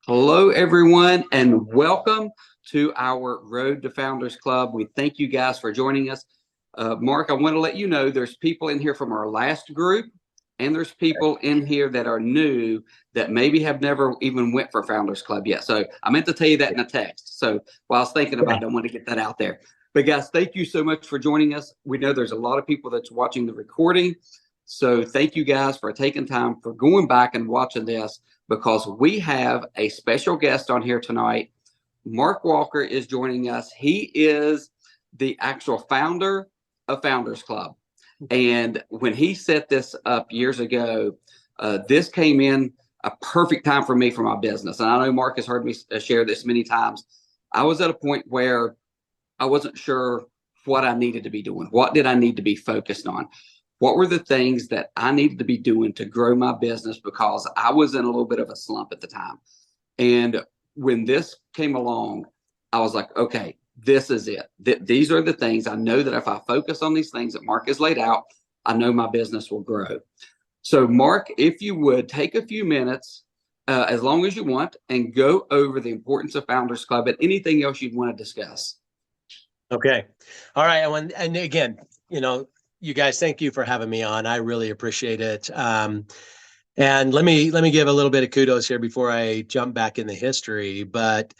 Hello, everyone, and welcome to our Road to Founders Club. We thank you guys for joining us. Mark, I want to let you know there's people in here from our last group, and there's people in here that are new that maybe have never even went for Founders Club yet. So I meant to tell you that in a text. So while I was thinking about it, I want to get that out there. But guys, thank you so much for joining us. We know there's a lot of people that's watching the recording. So thank you guys for taking time for going back and watching this, because we have a special guest on here tonight. Mark Walker is joining us. He is the actual founder of Founders Club. And when he set this up years ago, this came in a perfect time for me for my business. And I know Mark has heard me share this many times. I was at a point where I wasn't sure what I needed to be doing. What did I need to be focused on? What were the things that I needed to be doing to grow my business, because I was in a little bit of a slump at the time. And when this came along, I was like, okay, this is it. These are the things I know that if I focus on these things that Mark has laid out, I know my business will grow. So Mark, if you would take a few minutes, as long as you want, and go over the importance of Founders Club and anything else you'd want to discuss. Okay. All right. And again, you guys, thank you for having me on. I really appreciate it. And let me give a little bit of kudos here before I jump back in the history. But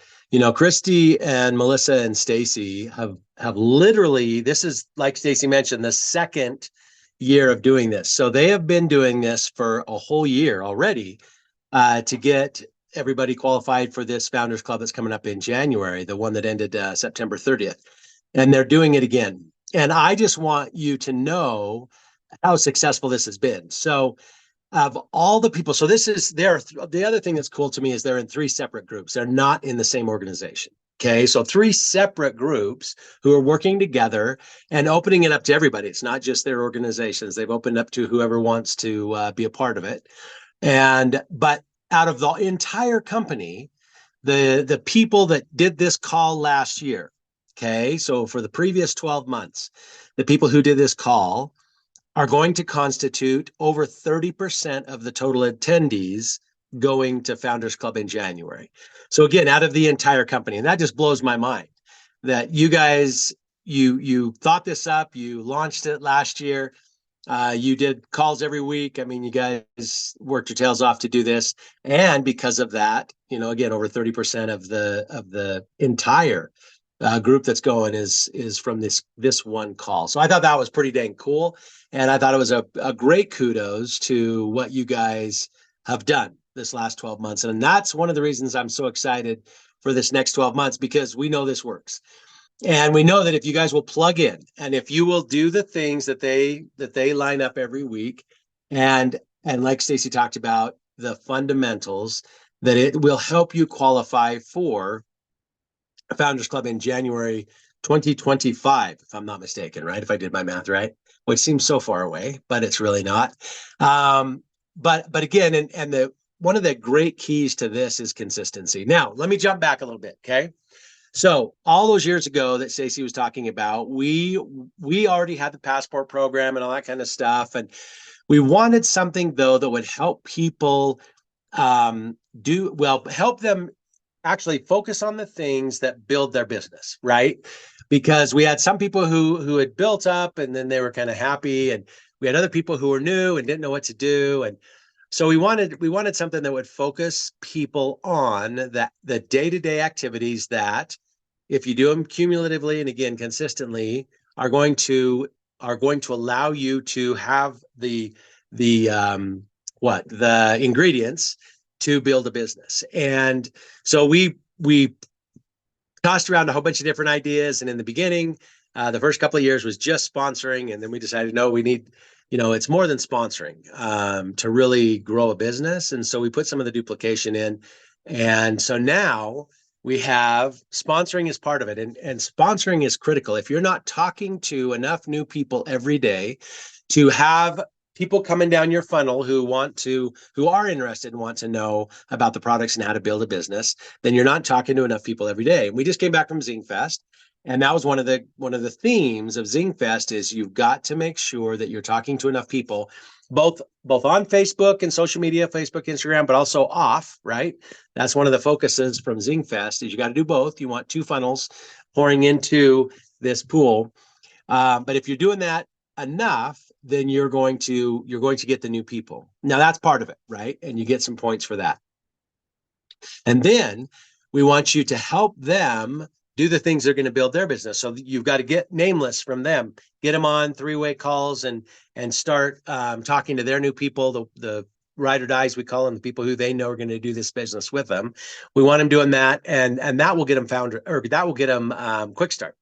Christy and Melissa and Stacy have literally, this is, like Stacy mentioned, the second year of doing this. So they have been doing this for a whole year already to get everybody qualified for this Founders Club that's coming up in January, the one that ended September 30th. And they're doing it again. And I just want you to know how successful this has been. So of all the people, so the other thing that's cool to me is they're in three separate groups. They're not in the same organization. Okay. So three separate groups who are working together and opening it up to everybody. It's not just their organizations. They've opened up to whoever wants to be a part of it. But out of the entire company, the people that did this call last year, okay, so for the previous 12 months, the people who did this call are going to constitute over 30% of the total attendees going to Founders Club in January. So again, out of the entire company, and that just blows my mind that you guys, you thought this up, you launched it last year, you did calls every week. I mean, you guys worked your tails off to do this, and because of that, again, over 30% of the entire group that's going is from this one call. So I thought that was pretty dang cool. And I thought it was a great kudos to what you guys have done this last 12 months. And that's one of the reasons I'm so excited for this next 12 months, because we know this works. And we know that if you guys will plug in and if you will do the things that they line up every week, and like Stacy talked about, the fundamentals, that it will help you qualify for Founders Club in January 2025, if I'm not mistaken, right? If I did my math right, which seems so far away, but it's really not. But again, and one of the great keys to this is consistency. Now, let me jump back a little bit, okay? So all those years ago that Stacey was talking about, we already had the passport program and all that kind of stuff, and we wanted something though that would help people help them actually focus on the things that build their business, right? Because we had some people who had built up and then they were kind of happy, and we had other people who were new and didn't know what to do. And so we wanted something that would focus people on the day-to-day activities that, if you do them cumulatively and again consistently, are going to allow you to have the ingredients to build a business. And so we tossed around a whole bunch of different ideas. And in the beginning, the first couple of years was just sponsoring. And then we decided, no, we need, it's more than sponsoring to really grow a business. And so we put some of the duplication in. And so now we have sponsoring as part of it. And sponsoring is critical. If you're not talking to enough new people every day to have people coming down your funnel who are interested and want to know about the products and how to build a business, then you're not talking to enough people every day. And we just came back from ZingFest, and that was one of the themes of ZingFest is you've got to make sure that you're talking to enough people both on Facebook and social media, Facebook, Instagram, but also off, right? That's one of the focuses from Zingfest is you got to do both. You want 2 funnels pouring into this pool. But if you're doing that enough, then you're going to get the new people. Now that's part of it, right? And you get some points for that. And then we want you to help them do the things they're going to build their business. So you've got to get nameless from them, get them on 3-way calls and start talking to their new people, the ride or dies, we call them, the people who they know are going to do this business with them. We want them doing that. And that will get them that will get them quick start.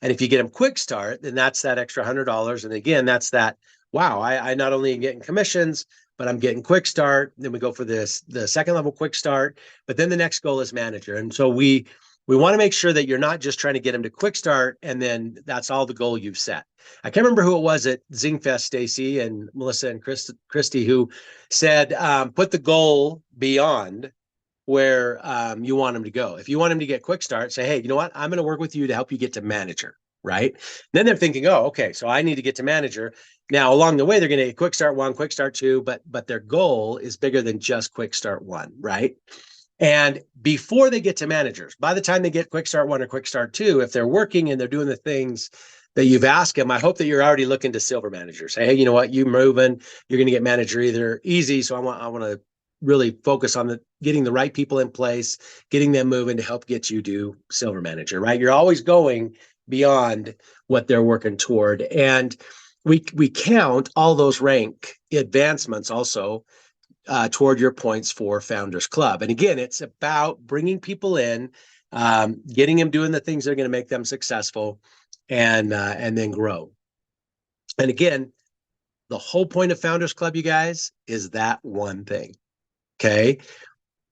And if you get them quick start, then that's that extra $100. And again, that's that, wow, I not only am getting commissions, but I'm getting quick start. Then we go for the second level quick start, but then the next goal is manager. And so we want to make sure that you're not just trying to get them to quick start and then that's all the goal you've set. I can't remember who it was at Zingfest, Stacy and Melissa and Christy, who said, put the goal beyond where you want them to go. If you want them to get quick start, say, hey, you know what? I'm going to work with you to help you get to manager, right? Then they're thinking, oh, okay, so I need to get to manager. Now, along the way, they're going to get quick start 1, quick start 2, but their goal is bigger than just quick start 1, right? And before they get to managers, by the time they get quick start 1 or quick start 2, if they're working and they're doing the things that you've asked them, I hope that you're already looking to silver managers. Say, hey, you know what? You're moving, you're going to get manager either easy. So I want to really focus on getting the right people in place, getting them moving to help get you to silver manager, right? You're always going beyond what they're working toward. And we count all those rank advancements also toward your points for Founders Club. And again, it's about bringing people in, getting them doing the things that are going to make them successful and then grow. And again, the whole point of Founders Club, you guys, is that one thing. Okay.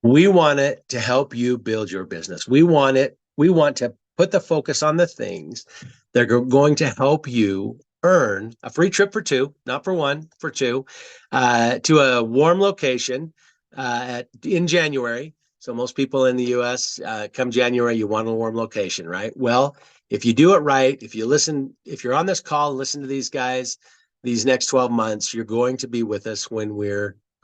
We want it to help you build your business. We want to put the focus on the things that are going to help you earn a free trip for 2, not for 1, for 2, to a warm location in January. So most people in the US, come January, you want a warm location, right? Well, if you do it right, if you're on this call and listen to these guys, these next 12 months, you're going to be with us when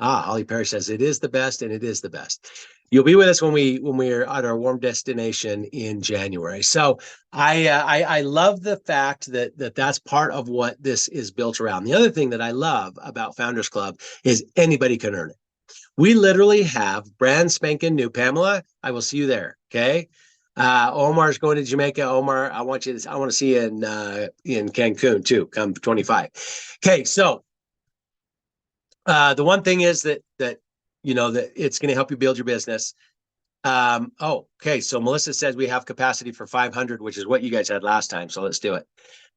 Holly Perry says it is the best, and it is the best. You'll be with us when we're at our warm destination in January. So I love the fact that that's part of what this is built around. The other thing that I love about Founders Club is anybody can earn it. We literally have brand spanking new, Pamela, I will see you there. Okay. Omar's going to Jamaica. Omar, I want to see you in Cancun too, come 25. Okay. So the one thing is that it's going to help you build your business. Okay. So Melissa says we have capacity for 500, which is what you guys had last time. So let's do it.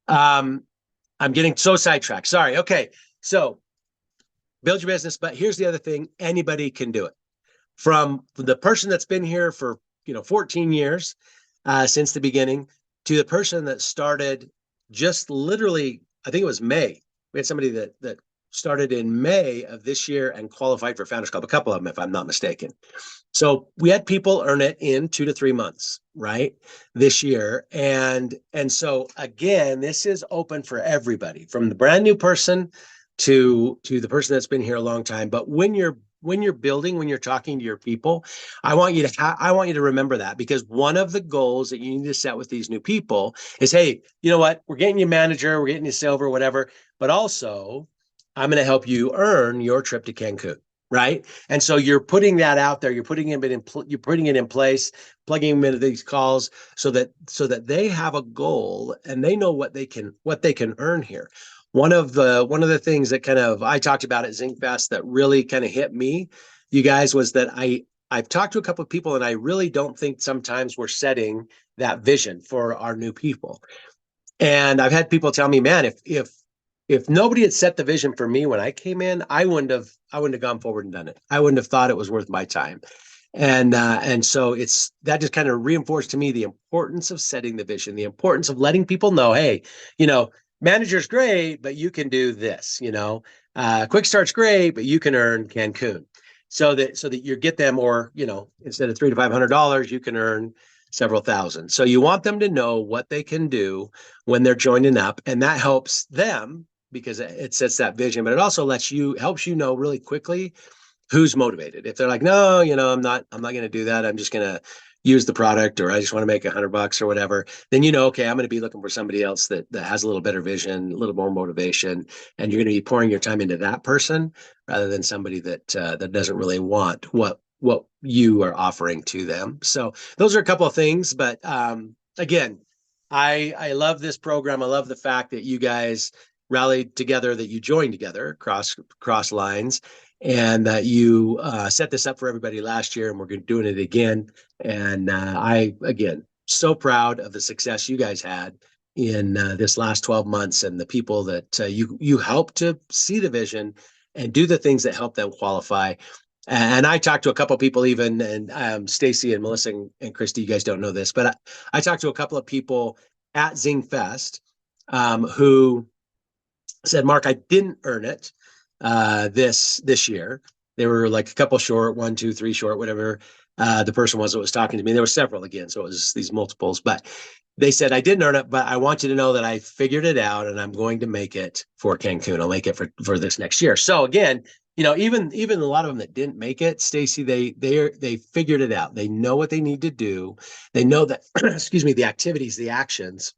I'm getting so sidetracked. Sorry. Okay. So build your business. But here's the other thing. Anybody can do it. From the person that's been here for, 14 years since the beginning to the person that started just literally, I think it was May. We had somebody that started in May of this year and qualified for Founders Club, a couple of them, if I'm not mistaken. So we had people earn it in 2 to 3 months, right, this year. And so again, this is open for everybody, from the brand new person to the person that's been here a long time. But when you're building, when you're talking to your people, I want you to remember that, because one of the goals that you need to set with these new people is, hey, you know what, we're getting you manager, we're getting you silver, whatever, but also I'm going to help you earn your trip to Cancun, right? And so you're putting that out there, you're putting it in place, plugging them into these calls so that they have a goal and they know what they can earn here. One of the things that kind of I talked about at Zingfest that really kind of hit me, you guys, was that I've talked to a couple of people and I really don't think sometimes we're setting that vision for our new people. And I've had people tell me, man, if nobody had set the vision for me when I came in, I wouldn't have gone forward and done it. I wouldn't have thought it was worth my time. And so that just kind of reinforced to me the importance of setting the vision, the importance of letting people know, hey, manager's great, but you can do this, quick start's great, but you can earn Cancun so that you get them, or, instead of $300 to $500, you can earn several thousand. So you want them to know what they can do when they're joining up, and that helps them because it sets that vision, but it also helps you know really quickly who's motivated. If they're like, no, I'm not going to do that. I'm just going to use the product, or I just want to make $100 or whatever. Then, okay, I'm going to be looking for somebody else that has a little better vision, a little more motivation. And you're going to be pouring your time into that person rather than somebody that doesn't really want what you are offering to them. So those are a couple of things, but again, I love this program. I love the fact that you guys rallied together, that you joined together cross lines, and that you set this up for everybody last year, and we're doing it again. And again, so proud of the success you guys had in this last 12 months, and the people that you helped to see the vision and do the things that help them qualify. And I talked to a couple of people even, and Stacy and Melissa and Christy, you guys don't know this, but I talked to a couple of people at Zing Fest who said, Mark, I didn't earn it this year. They were like a couple short, 1, 2, 3 short, whatever the person was that was talking to me. There were several again, so it was these multiples, but they said, I didn't earn it, but I want you to know that I figured it out, and I'm going to make it for Cancun. I'll make it for this next year. So again, even a lot of them that didn't make it, Stacy, they figured it out. They know what they need to do. They know that, excuse me, the activities, the actions,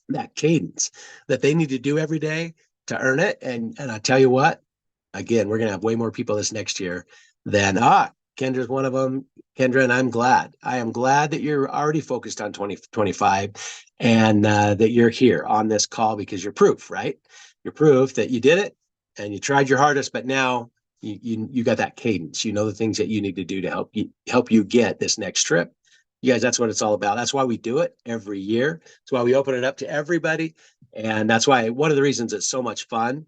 that cadence that they need to do every day to earn it. And I tell you what, again, we're going to have way more people this next year than, Kendra's one of them. Kendra, and I am glad that you're already focused on 2025 and that you're here on this call, because you're proof, right? You're proof that you did it and you tried your hardest, but now you got that cadence. You know the things that you need to do to help you get this next trip. You guys, that's what it's all about. That's why we do it every year. That's why we open it up to everybody. And that's why one of the reasons it's so much fun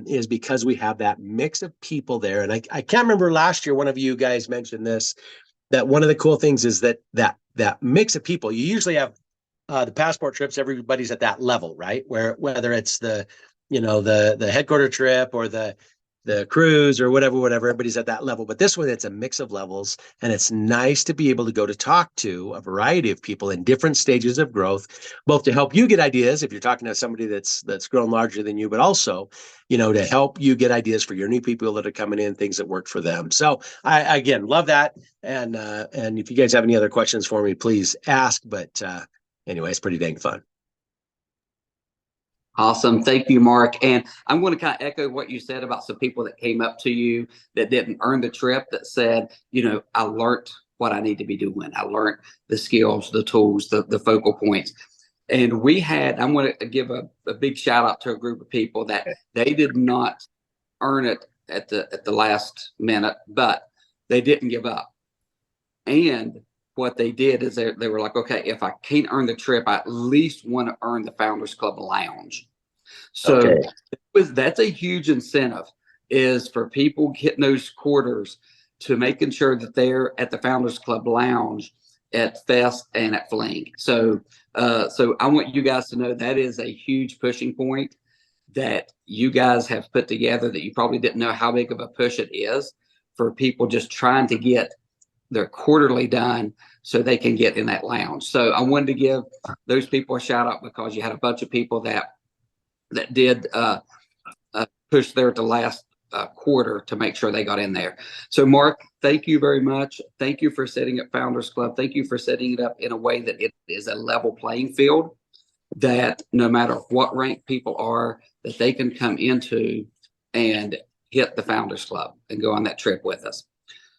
is because we have that mix of people there. And I can't remember last year, one of you guys mentioned this, that one of the cool things is that mix of people. You usually have the passport trips, everybody's at that level, right? Whether it's the headquarter trip or the cruise or whatever, everybody's at that level. But this one, it's a mix of levels, and it's nice to be able to go to talk to a variety of people in different stages of growth, both to help you get ideas if you're talking to somebody that's grown larger than you, but also, to help you get ideas for your new people that are coming in, things that work for them. So I again love that. And if you guys have any other questions for me, please ask. But anyway, it's pretty dang fun. Awesome. Thank you, Mark. And I'm going to kind of echo what you said about some people that came up to you that didn't earn the trip, that said, I learned what I need to be doing. I learned the skills, the tools, the focal points. And I'm going to give a big shout out to a group of people that they did not earn it at the last minute, but they didn't give up. And what they did is they were like, okay, if I can't earn the trip, I at least want to earn the Founders Club lounge. So Okay. That's a huge incentive, is for people getting those quarters to making sure that they're at the Founders Club lounge at Fest and at Fling. So I want you guys to know that is a huge pushing point that you guys have put together, that you probably didn't know how big of a push it is for people just trying to get their quarterly done so they can get in that lounge. So I wanted to give those people a shout out, because you had a bunch of people that did push there at the last quarter to make sure they got in there. So Mark, thank you very much. Thank you for setting up Founders Club. Thank you for setting it up in a way that it is a level playing field, that no matter what rank people are, that they can come into and hit the Founders Club and go on that trip with us.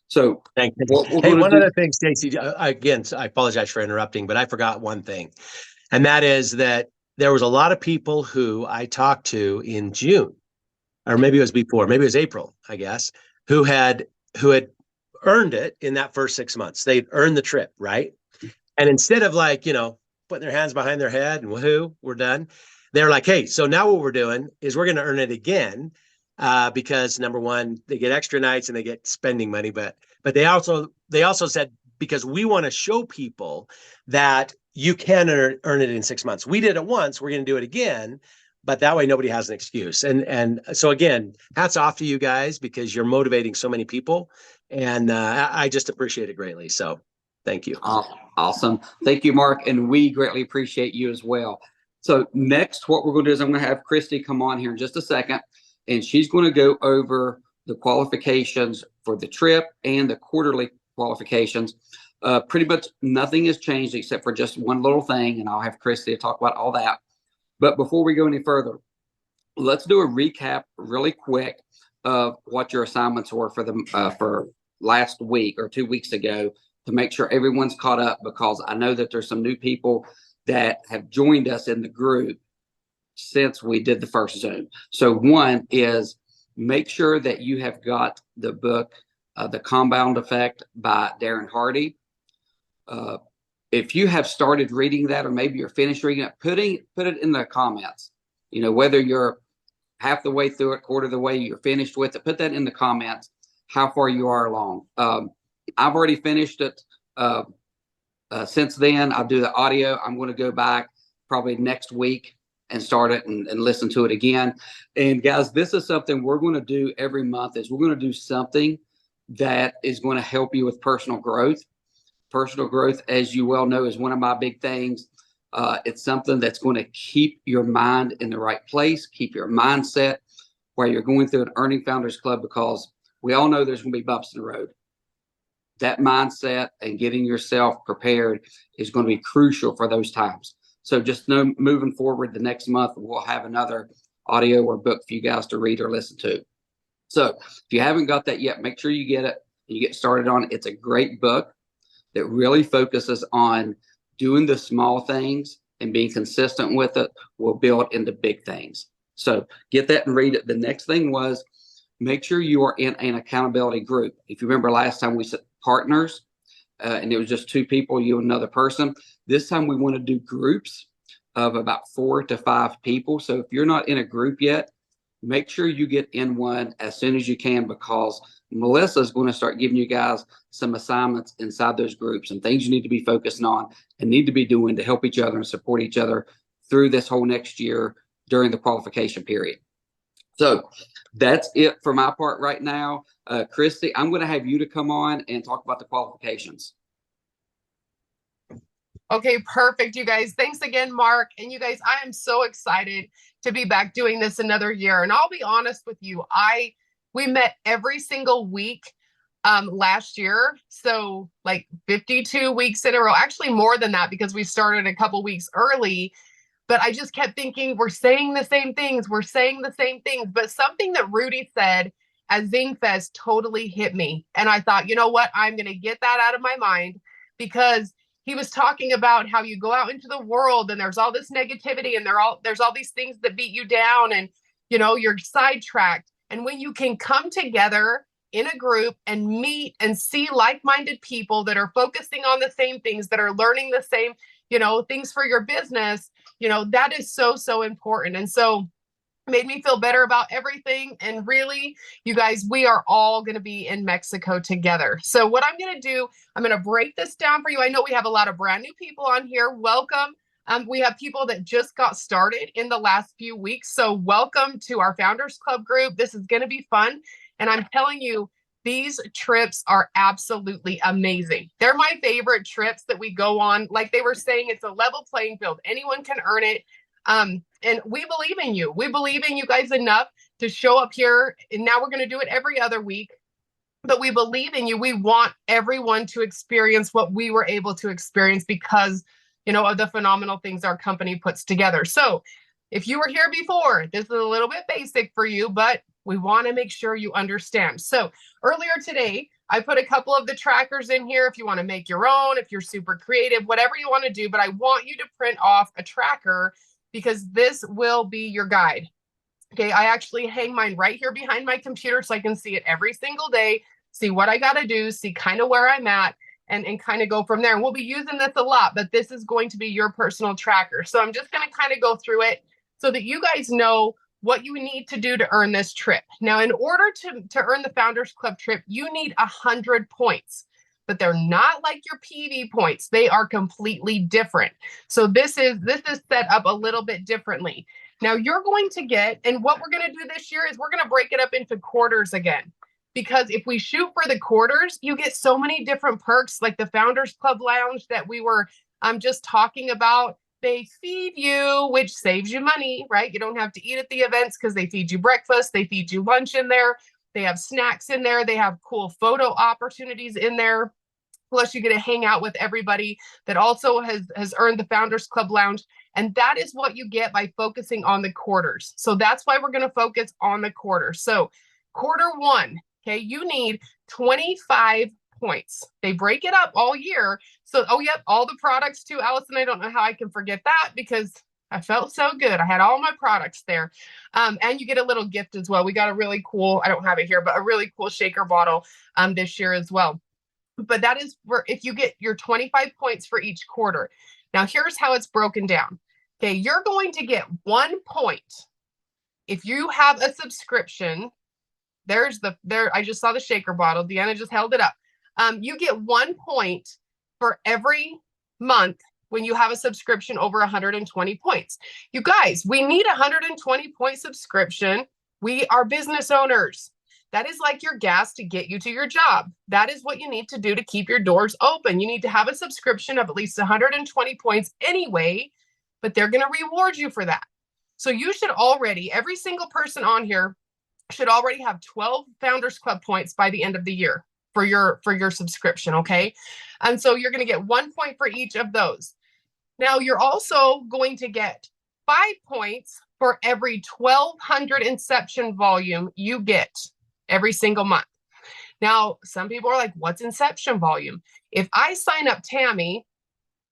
So thank you. Hey, one other thing, Stacy, again, I apologize for interrupting, but I forgot one thing. And that is that there was a lot of people who I talked to in June, or maybe it was before, maybe it was April, I guess, who had earned it in that first 6 months. They'd earned the trip, right? And instead of putting their hands behind their head and woohoo, we're done, they're like, hey, so now what we're doing is we're going to earn it again. Because number one, they get extra nights and they get spending money, but they also said, because we want to show people that you can earn it in 6 months. We did it once, we're going to do it again, but that way nobody has an excuse. And so again, hats off to you guys, because you're motivating so many people, and I just appreciate it greatly. So thank you. Awesome. Thank you, Mark. And we greatly appreciate you as well. So next, what we're going to do is I'm going to have Christy come on here in just a second, and she's going to go over the qualifications for the trip and the quarterly qualifications. Pretty much nothing has changed except for just one little thing, and I'll have Christy to talk about all that. But before we go any further, let's do a recap really quick of what your assignments were for last week or 2 weeks ago to make sure everyone's caught up, because I know that there's some new people that have joined us in the group since we did the first Zoom. So one is make sure that you have got the book, The Compound Effect by Darren Hardy. If you have started reading that, or maybe you're finished reading it, put it in the comments. You know, whether you're half the way through it, quarter of the way, you're finished with it, put that in the comments, how far you are along. I've already finished it. Since then, I'll do the audio. I'm going to go back probably next week and start it and listen to it again. And guys, this is something we're going to do every month, is we're going to do something that is going to help you with personal growth. Personal growth, as you well know, is one of my big things. It's something that's going to keep your mind in the right place, keep your mindset while you're going through an Earning Founders Club, because we all know there's going to be bumps in the road. That mindset and getting yourself prepared is going to be crucial for those times. So just know, moving forward, the next month, we'll have another audio or book for you guys to read or listen to. So if you haven't got that yet, make sure you get it. You get started on it. It's a great book that really focuses on doing the small things and being consistent with it will build into big things. So get that and read it. The next thing was make sure you are in an accountability group. If you remember last time we said partners, and it was just 2 people, you and another person. This time we want to do groups of about 4 to 5 people. So if you're not in a group yet, make sure you get in one as soon as you can, because Melissa's going to start giving you guys some assignments inside those groups and things you need to be focusing on and need to be doing to help each other and support each other through this whole next year during the qualification period. So that's it for my part right now. Christy, I'm going to have you to come on and talk about the qualifications. Okay, perfect, you guys. Thanks again, Mark. And you guys, I am so excited to be back doing this another year. And I'll be honest with you, we met every single week last year. So like 52 weeks in a row, actually more than that, because we started a couple weeks early. But I just kept thinking, we're saying the same things. We're saying the same things. But something that Rudy said at Zingfest totally hit me. And I thought, you know what? I'm going to get that out of my mind, because he was talking about how you go out into the world and there's all this negativity and there's all these things that beat you down, and, you know, you're sidetracked. And when you can come together in a group and meet and see like-minded people that are focusing on the same things, that are learning the same, you know, things for your business, you know, that is so, so important. And so made me feel better about everything. And really, you guys, we are all going to be in Mexico together. So what I'm going to do, I'm going to break this down for you. I know we have a lot of brand new people on here. Welcome. We have people that just got started in the last few weeks. So welcome to our Founders Club group. This is going to be fun. And I'm telling you, these trips are absolutely amazing. They're my favorite trips that we go on. Like they were saying, it's a level playing field. Anyone can earn it. And we believe in you. We believe in you guys enough to show up here. And now we're going to do it every other week. But we believe in you. We want everyone to experience what we were able to experience because, you know, of the phenomenal things our company puts together. So if you were here before, this is a little bit basic for you, but we want to make sure you understand. So earlier today, I put a couple of the trackers in here if you want to make your own, if you're super creative, whatever you want to do. But I want you to print off a tracker because this will be your guide. Okay, I actually hang mine right here behind my computer so I can see it every single day, see what I got to do, see kind of where I'm at, and kind of go from there. And we'll be using this a lot, but this is going to be your personal tracker. So I'm just going to kind of go through it so that you guys know what you need to do to earn this trip. Now, in order to earn the Founders Club trip, you need 100 points. But they're not like your PV points. They are completely different. So this is set up a little bit differently. Now you're going to get, and what we're going to do this year is we're going to break it up into quarters again. Because if we shoot for the quarters, you get so many different perks, like the Founders Club Lounge that we were just talking about. They feed you, which saves you money, right? You don't have to eat at the events because they feed you breakfast, they feed you lunch in there, they have snacks in there, they have cool photo opportunities in there. Plus, you get to hang out with everybody that also has earned the Founders Club Lounge. And that is what you get by focusing on the quarters. So that's why we're going to focus on the quarter. So quarter one, okay, you need 25 points. They break it up all year. So, oh, yep, all the products too, Allison. I don't know how I can forget that because I felt so good. I had all my products there. And you get a little gift as well. We got a really cool, I don't have it here, but a really cool shaker bottle this year as well. But that is where if you get your 25 points for each quarter. Now, here's how it's broken down. Okay, you're going to get 1 point if you have a subscription. There, I just saw the shaker bottle. Deanna just held it up. You get 1 point for every month when you have a subscription over 120 points. You guys, we need a 120 point subscription. We are business owners. That is like your gas to get you to your job. That is what you need to do to keep your doors open. You need to have a subscription of at least 120 points anyway, but they're going to reward you for that. So you should already, every single person on here should already have 12 Founders Club points by the end of the year for your subscription, okay? And so you're going to get 1 point for each of those. Now you're also going to get 5 points for every 1,200 inception volume you get every single month. Now, some people are like, what's inception volume? If I sign up Tammy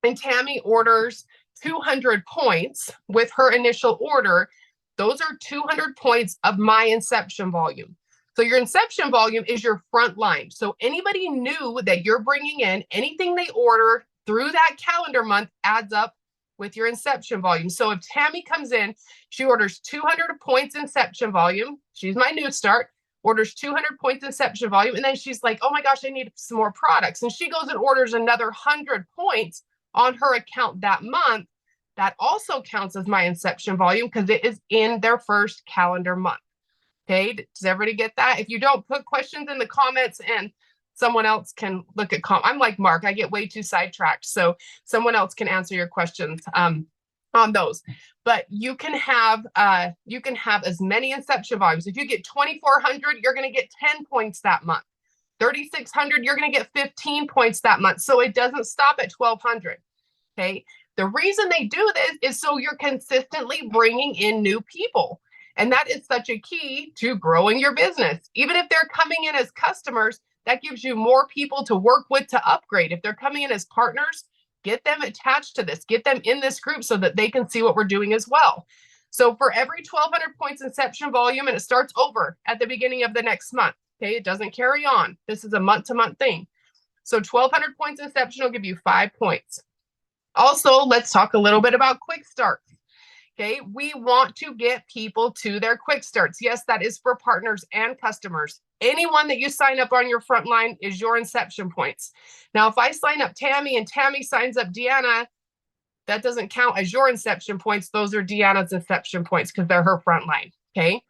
and Tammy orders 200 points with her initial order, those are 200 points of my inception volume. So your inception volume is your front line. So anybody new that you're bringing in, anything they order through that calendar month adds up with your inception volume. So if Tammy comes in, she orders 200 points inception volume. She's my new start. Orders 200 points inception volume, and then she's like, oh my gosh, I need some more products. And she goes and orders another 100 points on her account that month. That also counts as my inception volume because it is in their first calendar month. Okay, does everybody get that? If you don't, put questions in the comments and someone else can look at I'm like Mark, I get way too sidetracked. So someone else can answer your questions on those. But you can have as many inception volumes. If you get 2,400, you're going to get 10 points that month. 3,600, you're going to get 15 points that month. So it doesn't stop at 1,200. Okay. The reason they do this is so you're consistently bringing in new people. And that is such a key to growing your business. Even if they're coming in as customers, that gives you more people to work with to upgrade. If they're coming in as partners, get them attached to this, get them in this group so that they can see what we're doing as well. So for every 1,200 points inception volume, and it starts over at the beginning of the next month, okay? It doesn't carry on. This is a month-to-month thing. So 1,200 points inception will give you 5 points. Also, let's talk a little bit about quick starts. Okay, we want to get people to their quick starts. Yes, that is for partners and customers. Anyone that you sign up on your front line is your inception points. Now, if I sign up Tammy and Tammy signs up Deanna, that doesn't count as your inception points. Those are Deanna's inception points because they're her front line. Okay,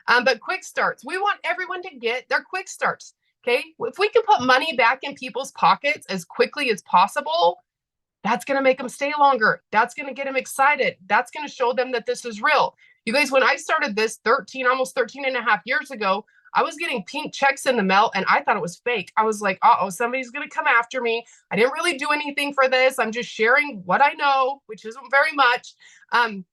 but quick starts, we want everyone to get their quick starts. Okay, if we can put money back in people's pockets as quickly as possible, that's going to make them stay longer. That's going to get them excited. That's going to show them that this is real. You guys, when I started this almost 13 and a half years ago, I was getting pink checks in the mail and I thought it was fake. I was like, uh-oh, somebody's going to come after me. I didn't really do anything for this. I'm just sharing what I know, which isn't very much. And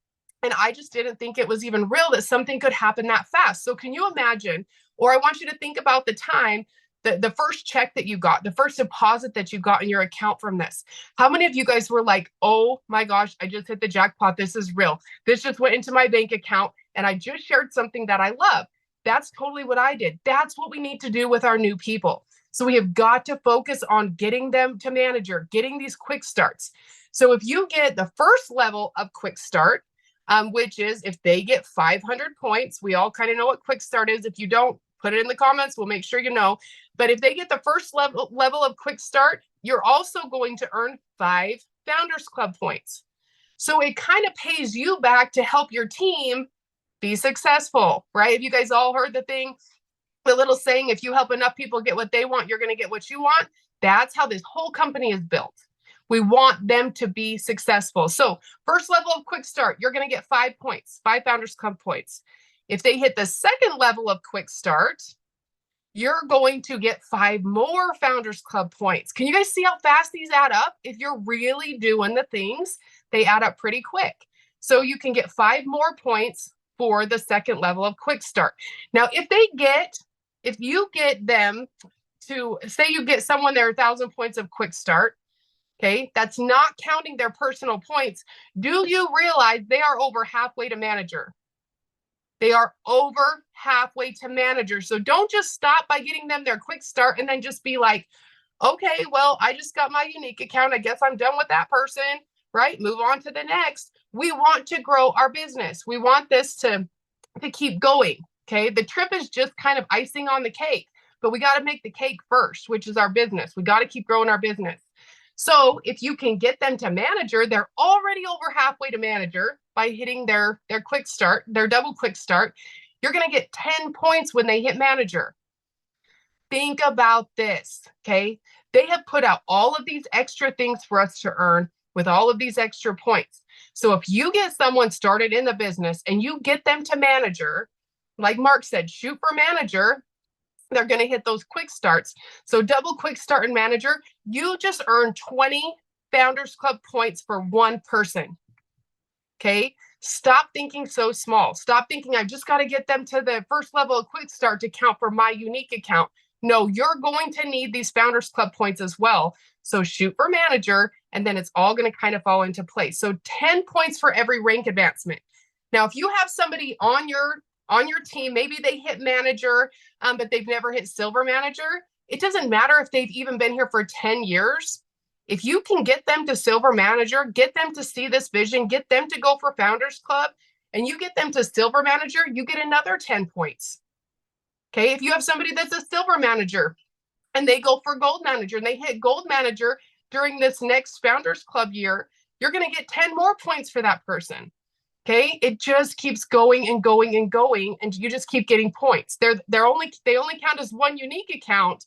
I just didn't think it was even real that something could happen that fast. So can you imagine, or I want you to think about the time the first check that you got, the first deposit that you got in your account from this. How many of you guys were like, oh my gosh, I just hit the jackpot. This is real. This just went into my bank account and I just shared something that I love. That's totally what I did. That's what we need to do with our new people. So we have got to focus on getting them to manager, getting these quick starts. So if you get the first level of quick start, which is if they get 500 points, we all kind of know what quick start is. If you don't, put it in the comments. We'll make sure you know. But if they get the first level of quick start, you're also going to earn 5 Founders Club points. So it kind of pays you back to help your team be successful, right? Have you guys all heard the little saying, if you help enough people get what they want, you're going to get what you want? That's how this whole company is built. We want them to be successful. So first level of quick start, you're going to get 5 points, 5 Founders Club points. If they hit the second level of quick start, you're going to get 5 more Founders Club points. Can you guys see how fast these add up? If you're really doing the things, they add up pretty quick. So you can get 5 more points for the second level of quick start. Now, if you get them to, say you get someone their 1,000 points of quick start, okay, that's not counting their personal points. Do you realize they are over halfway to manager? They are over halfway to manager. So don't just stop by getting them their quick start and then just be like, okay, well, I just got my unique account. I guess I'm done with that person, right? Move on to the next. We want to grow our business. We want this to keep going, okay? The trip is just kind of icing on the cake, but we got to make the cake first, which is our business. We got to keep growing our business. So if you can get them to manager, they're already over halfway to manager by hitting their quick start, their double quick start. You're going to get 10 points when they hit manager. Think about this, okay? They have put out all of these extra things for us to earn with all of these extra points. So if you get someone started in the business and you get them to manager, like Mark said, shoot for manager, they're going to hit those quick starts. So double quick start and manager, you just earn 20 Founders Club points for one person. Okay. Stop thinking so small. Stop thinking I've just got to get them to the first level of quick start to count for my unique account. No, you're going to need these Founders Club points as well. So shoot for manager, and then it's all going to kind of fall into place. So 10 points for every rank advancement. Now, if you have somebody on your team, maybe they hit manager, but they've never hit silver manager. It doesn't matter if they've even been here for 10 years. If you can get them to silver manager, get them to see this vision, get them to go for Founders Club, and you get them to silver manager, you get another 10 points. Okay, if you have somebody that's a silver manager and they go for gold manager and they hit gold manager during this next Founders Club year, you're going to get 10 more points for that person. Okay, it just keeps going and going and going, and you just keep getting points. They only count as one unique account,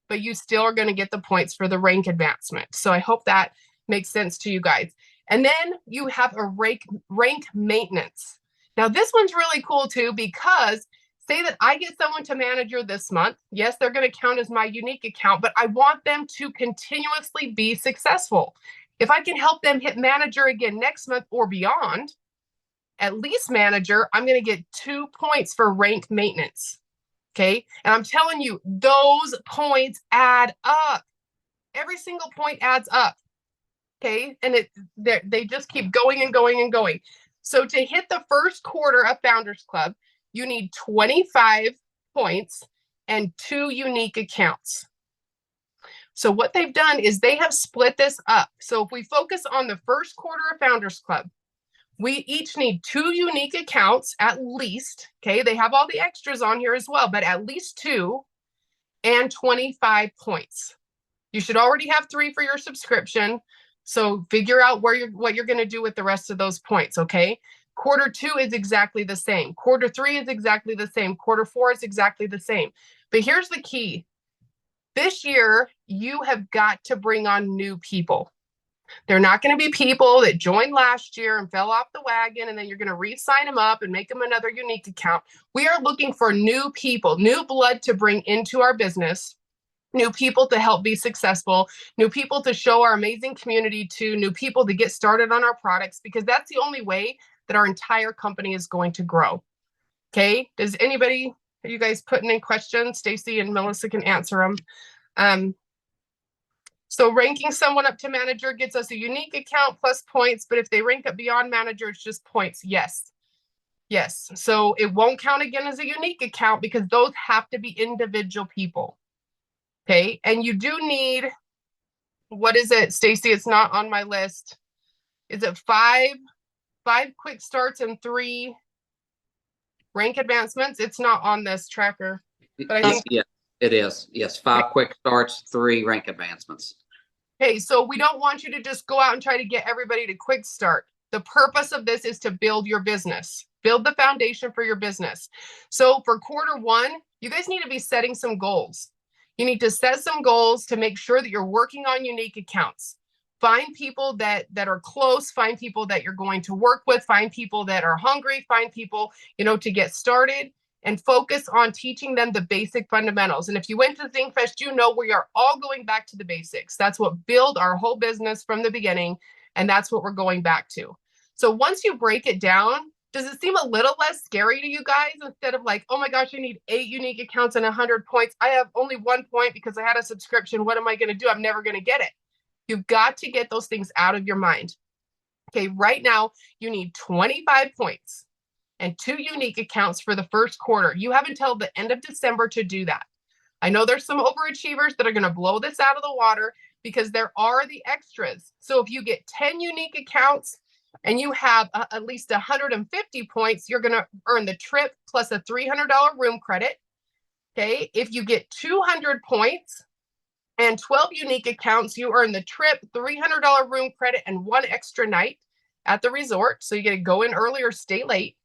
but you still are going to get the points for the rank advancement. So I hope that makes sense to you guys. And then you have a rank maintenance. Now this one's really cool too, because say that I get someone to manager this month. Yes, they're going to count as my unique account, but I want them to continuously be successful. If I can help them hit manager again next month or beyond, at least manager, I'm going to get 2 points for rank maintenance. Okay. And I'm telling you, those points add up. Every single point adds up. Okay. And they just keep going and going and going. So to hit the first quarter of Founders Club, you need 25 points and 2 unique accounts. So what they've done is they have split this up. So if we focus on the first quarter of Founders Club, we each need 2 unique accounts at least. Okay, they have all the extras on here as well, but at least 2 and 25 points. You should already have 3 for your subscription. So figure out what you're going to do with the rest of those points. Okay, quarter 2 is exactly the same. Quarter 3 is exactly the same. Quarter 4 is exactly the same. But here's the key. This year, you have got to bring on new people. They're not going to be people that joined last year and fell off the wagon, and then you're going to re-sign them up and make them another unique account. We are looking for new people, new blood to bring into our business, new people to help be successful, new people to show our amazing community to, new people to get started on our products, because that's the only way that our entire company is going to grow. Okay. Does anybody, are you guys putting in questions? Stacy and Melissa can answer them. So ranking someone up to manager gets us a unique account plus points, but if they rank up beyond manager, it's just points. Yes. Yes. So it won't count again as a unique account because those have to be individual people. Okay. And you do need, what is it, Stacy? It's not on my list. Is it 5 quick starts and 3 rank advancements? It's not on this tracker, but I think yeah, it is. Yes. 5 quick starts, 3 rank advancements. Okay, so we don't want you to just go out and try to get everybody to quick start. The purpose of this is to build your business, build the foundation for your business. So for quarter 1, you guys need to be setting some goals. You need to set some goals to make sure that you're working on unique accounts. Find people that are close, find people that you're going to work with, find people that are hungry, find people, to get started, and focus on teaching them the basic fundamentals. And if you went to ThinkFest, we are all going back to the basics. That's what built our whole business from the beginning. And that's what we're going back to. So once you break it down, does it seem a little less scary to you guys instead of like, oh my gosh, I need 8 unique accounts and 100 points. I have only 1 point because I had a subscription. What am I going to do? I'm never going to get it. You've got to get those things out of your mind. Okay, right now you need 25 points and 2 unique accounts for the first quarter. You have until the end of December to do that. I know there's some overachievers that are going to blow this out of the water because there are the extras. So if you get 10 unique accounts and you have at least 150 points, you're going to earn the trip plus a $300 room credit. Okay, if you get 200 points and 12 unique accounts, you earn the trip, $300 room credit, and 1 extra night at the resort. So you get to go in early or stay late.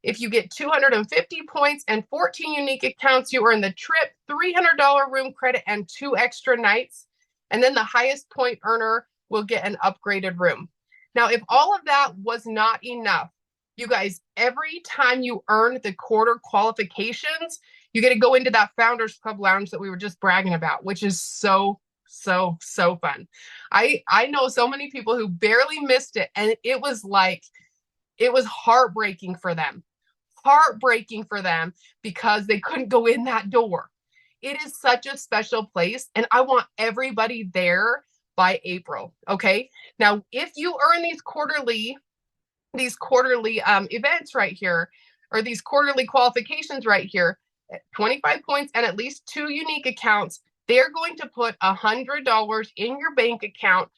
If you get 250 points and 14 unique accounts, you earn the trip, $300 room credit, and 2 extra nights. And then the highest point earner will get an upgraded room. Now, if all of that was not enough, you guys, every time you earn the quarter qualifications, you get to go into that Founders Club lounge that we were just bragging about, which is so fun. I know so many people who barely missed it, and it was heartbreaking for them. Because they couldn't go in that door. It is such a special place, and I want everybody there by April. Okay. Now, if you earn these quarterly events right here, or these quarterly qualifications right here, 25 points and at least 2 unique accounts, they're going to put $100 in your bank account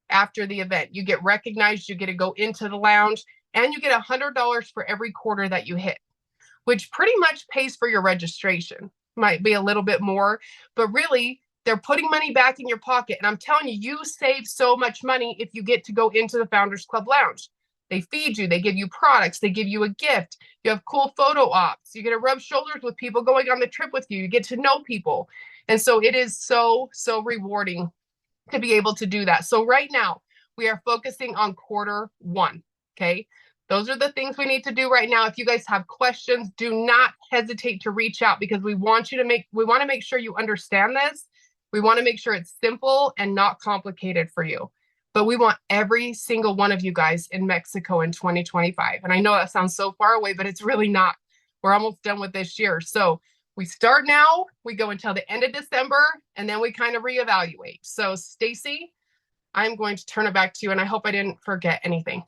after the event. You get recognized, you get to go into the lounge, and you get $100 for every quarter that you hit, which pretty much pays for your registration. Might be a little bit more, but really they're putting money back in your pocket. And I'm telling you, you save so much money if you get to go into the Founders Club lounge. They feed you, they give you products, they give you a gift. You have cool photo ops. You get to rub shoulders with people going on the trip with you. You get to know people. And so it is so rewarding to be able to do that. So right now we are focusing on quarter 1. Okay. Those are the things we need to do right now. If you guys have questions, do not hesitate to reach out, because we want to make sure you understand this. We want to make sure it's simple and not complicated for you. But we want every single one of you guys in Mexico in 2025. And I know that sounds so far away, but it's really not. We're almost done with this year. So we start now, we go until the end of December, and then we kind of reevaluate. So Stacy, I'm going to turn it back to you, and I hope I didn't forget anything.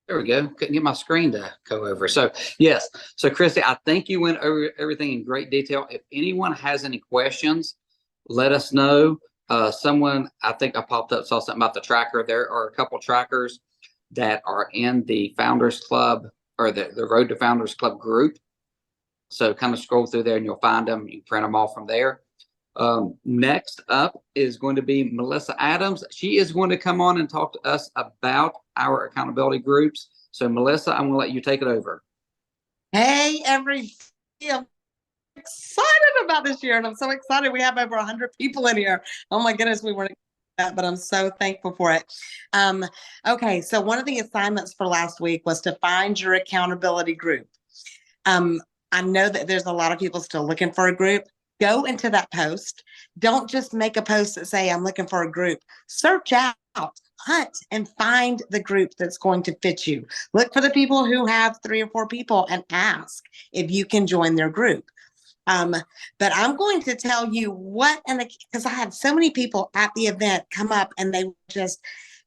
There we go. Couldn't get my screen to go over. So yes. So Christy, I think you went over everything in great detail. If anyone has any questions, let us know. Someone, I think I popped up, saw something about the tracker. There are a couple trackers that are in the Founders Club, or the Road to Founders Club group. So kind of scroll through there and you'll find them. You can print them off from there. Next up is going to be Melissa Adams. She is going to come on and talk to us about our accountability groups. So Melissa, I'm going to let you take it over. Hey, everybody. I'm excited about this year, and I'm so excited. We have over 100 people in here. Oh my goodness, we weren't that, but I'm so thankful for it. Okay, so one of the assignments for last week was to find your accountability group. I know that there's a lot of people still looking for a group. Go into that post. Don't just make a post that say, I'm looking for a group. Search out, hunt, and find the group that's going to fit you. Look for the people who have 3 or 4 people and ask if you can join their group. But I'm going to tell you because I had so many people at the event come up and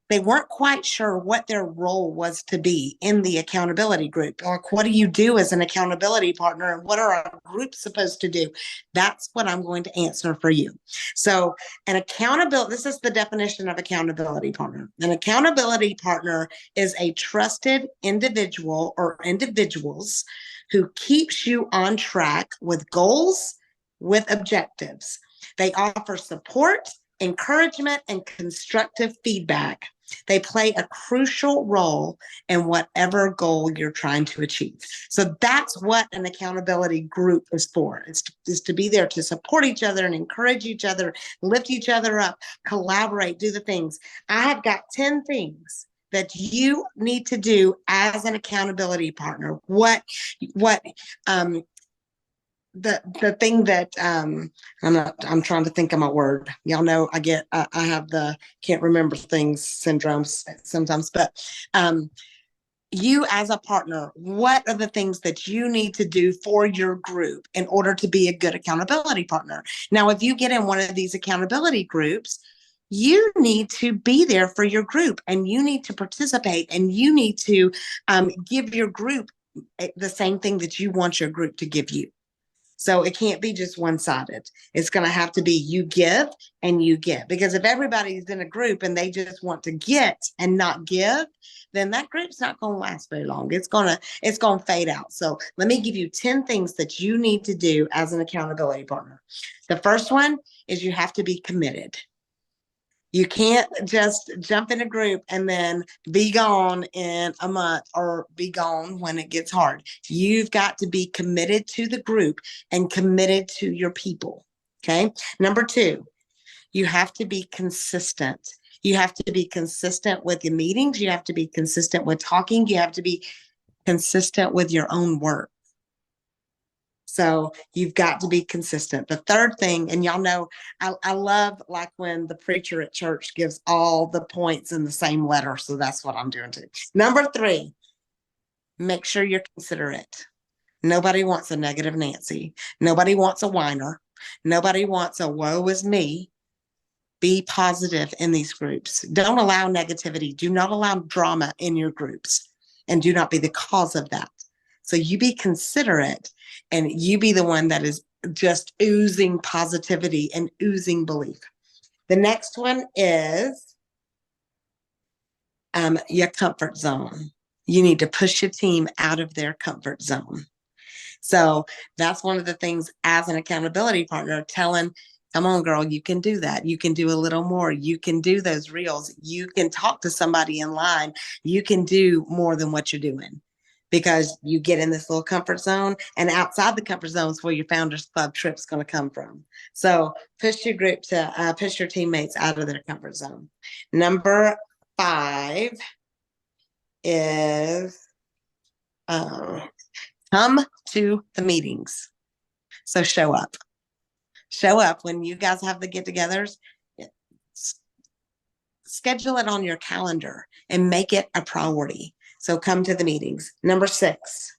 they weren't quite sure what their role was to be in the accountability group. Like, what do you do as an accountability partner, and what are our groups supposed to do? That's what I'm going to answer for you. So this is the definition of accountability partner. An accountability partner is a trusted individual or individuals who keeps you on track with goals, with objectives. They offer support, encouragement and constructive feedback, they play a crucial role in whatever goal you're trying to achieve. So that's what an accountability group is for. It's to be there to support each other and encourage each other, lift each other up, collaborate, do the things. I have got 10 things that you need to do as an accountability partner. The thing that I'm trying to think of my word. Y'all know I have the can't remember things syndromes sometimes, but you as a partner, what are the things that you need to do for your group in order to be a good accountability partner? Now, if you get in one of these accountability groups, you need to be there for your group, and you need to participate, and you need to give your group the same thing that you want your group to give you. So it can't be just one-sided. It's going to have to be you give and you give. Because if everybody's in a group and they just want to get and not give, then that group's not going to last very long. It's going to fade out. So let me give you 10 things that you need to do as an accountability partner. The first one is you have to be committed. You can't just jump in a group and then be gone in a month or be gone when it gets hard. You've got to be committed to the group and committed to your people. Okay. Number 2, you have to be consistent. You have to be consistent with your meetings. You have to be consistent with talking. You have to be consistent with your own work. So you've got to be consistent. The third thing, and y'all know, I love like when the preacher at church gives all the points in the same letter. So that's what I'm doing too. Number 3, make sure you're considerate. Nobody wants a negative Nancy. Nobody wants a whiner. Nobody wants a woe is me. Be positive in these groups. Don't allow negativity. Do not allow drama in your groups, and do not be the cause of that. So you be considerate, and you be the one that is just oozing positivity and oozing belief. The next one is your comfort zone. You need to push your team out of their comfort zone. So that's one of the things as an accountability partner, telling, come on, girl, you can do that. You can do a little more. You can do those reels. You can talk to somebody in line. You can do more than what you're doing. Because you get in this little comfort zone, and outside the comfort zone is where your Founders Club trip's going to come from. So push your group to push your teammates out of their comfort zone. Number 5 is come to the meetings. So show up. Show up when you guys have the get-togethers. Schedule it on your calendar and make it a priority. So come to the meetings. Number 6,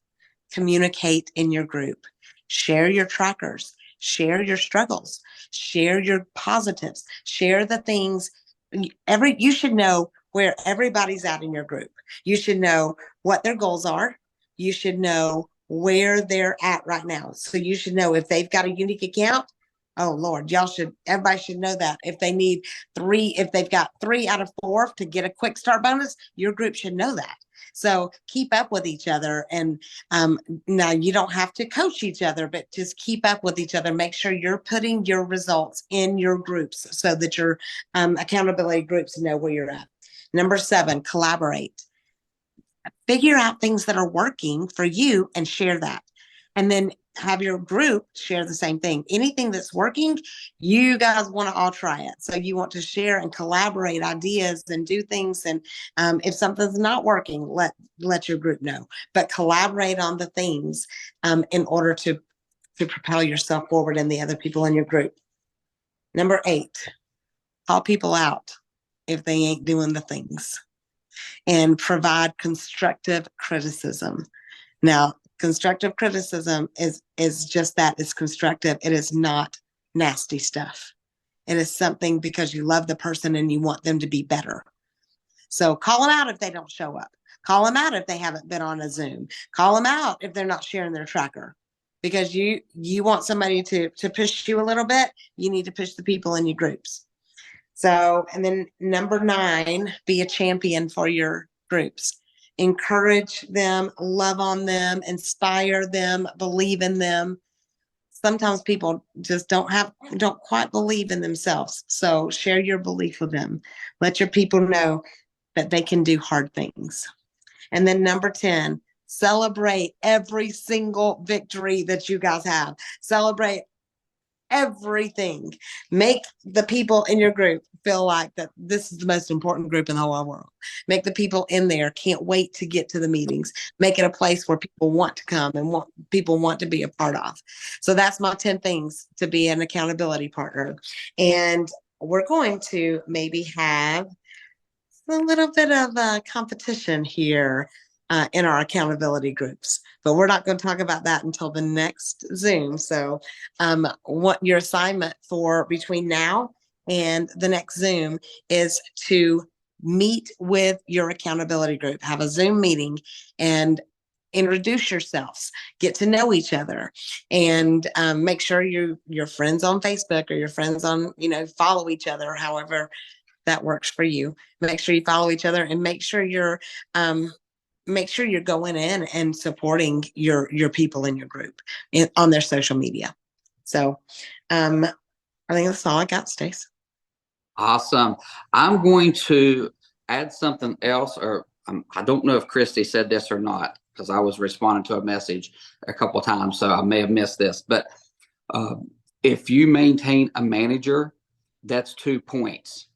communicate in your group. Share your trackers. Share your struggles. Share your positives. Share the things. You should know where everybody's at in your group. You should know what their goals are. You should know where they're at right now. So you should know if they've got a unique account. Oh Lord, everybody should know that. If they've got 3 out of 4 to get a quick start bonus, your group should know that. So keep up with each other. And now you don't have to coach each other, but just keep up with each other. Make sure you're putting your results in your groups so that your accountability groups know where you're at. Number 7, collaborate. Figure out things that are working for you and share that. And then have your group share the same thing. Anything that's working, you guys want to all try it. So you want to share and collaborate ideas and do things. And if something's not working, let your group know. But collaborate on the things in order to propel yourself forward and the other people in your group. Number 8, call people out if they ain't doing the things. And provide constructive criticism. Now, constructive criticism is just that. It's constructive. It is not nasty stuff. It is something because you love the person and you want them to be better. So call them out if they don't show up. Call them out if they haven't been on a Zoom. Call them out if they're not sharing their tracker. Because you want somebody to push you a little bit, you need to push the people in your groups. So, and then number 9, be a champion for your groups. Encourage them, love on them, inspire them, believe in them. sometimes people just don't quite believe in themselves. So share your belief with them. Let your people know that they can do hard things. And then number 10, celebrate every single victory that you guys have. Celebrate everything. Make the people in your group feel like that this is the most important group in the whole world. Make the people in there can't wait to get to the meetings. Make it a place where people want to come and people want to be a part of. So that's my 10 things to be an accountability partner. And we're going to maybe have a little bit of a competition here in our accountability groups, but we're not going to talk about that until the next Zoom. So what your assignment for between now and the next Zoom is to meet with your accountability group, have a Zoom meeting and introduce yourselves, get to know each other, and make sure your friends on Facebook or your friends on, follow each other, however that works for you. Make sure you follow each other and make sure you're going in and supporting your people in your group on their social media. So I think that's all I got, Stace. Awesome. I'm going to add something else, or I don't know if Christy said this or not, because I was responding to a message a couple of times, so I may have missed this. But if you maintain a manager, that's 2 points.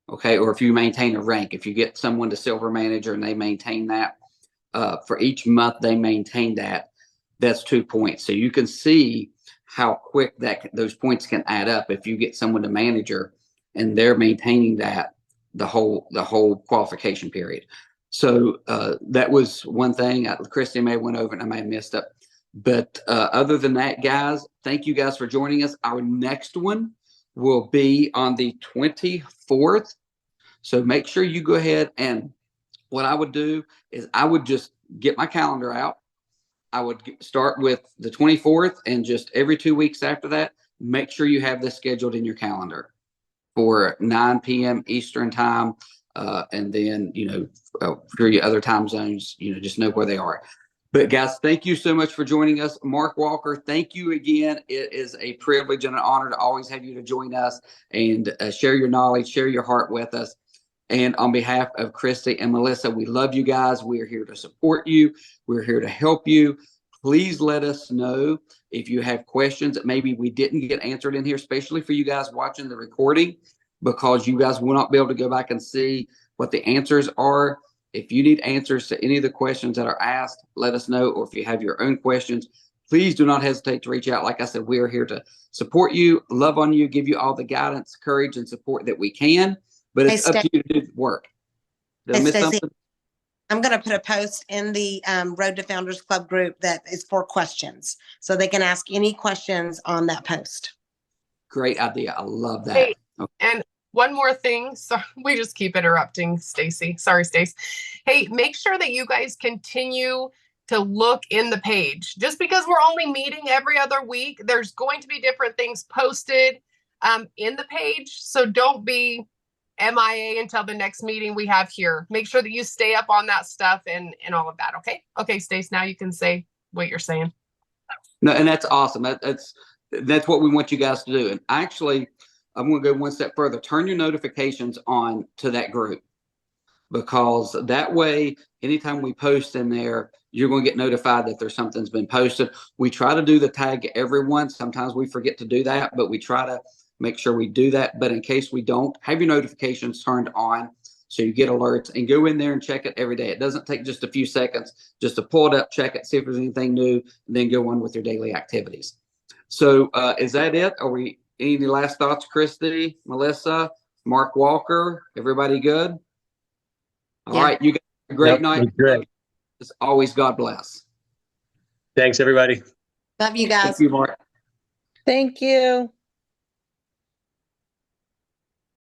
Okay, or if you maintain a rank, if you get someone to silver manager and they maintain that for each month, they maintain that, that's 2 points. So you can see how quick that those points can add up if you get someone to manager and they're maintaining that the whole qualification period. So that was one thing. Christy may have went over and I may have missed up. But other than that, guys, thank you guys for joining us. Our next one will be on the 24th. So make sure you go ahead, and what I would do is I would just get my calendar out. I would start with the 24th, and just every 2 weeks after that, make sure you have this scheduled in your calendar for 9 p.m. Eastern time. And then, for your other time zones, just know where they are. But guys, thank you so much for joining us. Mark Walker, thank you again. It is a privilege and an honor to always have you to join us and share your knowledge, share your heart with us. And on behalf of Christy and Melissa, we love you guys. We are here to support you. We're here to help you. Please let us know if you have questions that maybe we didn't get answered in here, especially for you guys watching the recording, because you guys will not be able to go back and see what the answers are. If you need answers to any of the questions that are asked, let us know. Or if you have your own questions, please do not hesitate to reach out. Like I said, we are here to support you, love on you, give you all the guidance, courage, and support that we can. But it's up to you to do the work. Did I miss something? I'm going to put a post in the Road to Founders Club group that is for questions. So they can ask any questions on that post. Great idea. I love that. Hey, okay. And one more thing. So we just keep interrupting Stacy. Sorry, Stace. Hey, make sure that you guys continue to look in the page. Just because we're only meeting every other week, there's going to be different things posted in the page. So don't be MIA until the next meeting we have here. Make sure that you stay up on that stuff and all of that. Okay, Stace, now you can say what you're saying. No, and that's awesome. That's what we want you guys to do. And actually, I'm going to go one step further. Turn your notifications on to that group, because that way, anytime we post in there, you're going to get notified that there's something's been posted. We try to do the tag everyone. Sometimes we forget to do that, but we try to make sure we do that. But in case we don't, have your notifications turned on so you get alerts, and go in there and check it every day. It doesn't take just a few seconds just to pull it up, check it, see if there's anything new, and then go on with your daily activities. So is that it? Are we any last thoughts, Christy, Melissa, Mark Walker? Everybody good? All right. You guys have a great night. As always, God bless. Thanks, everybody. Love you guys. Thank you, Mark. Thank you.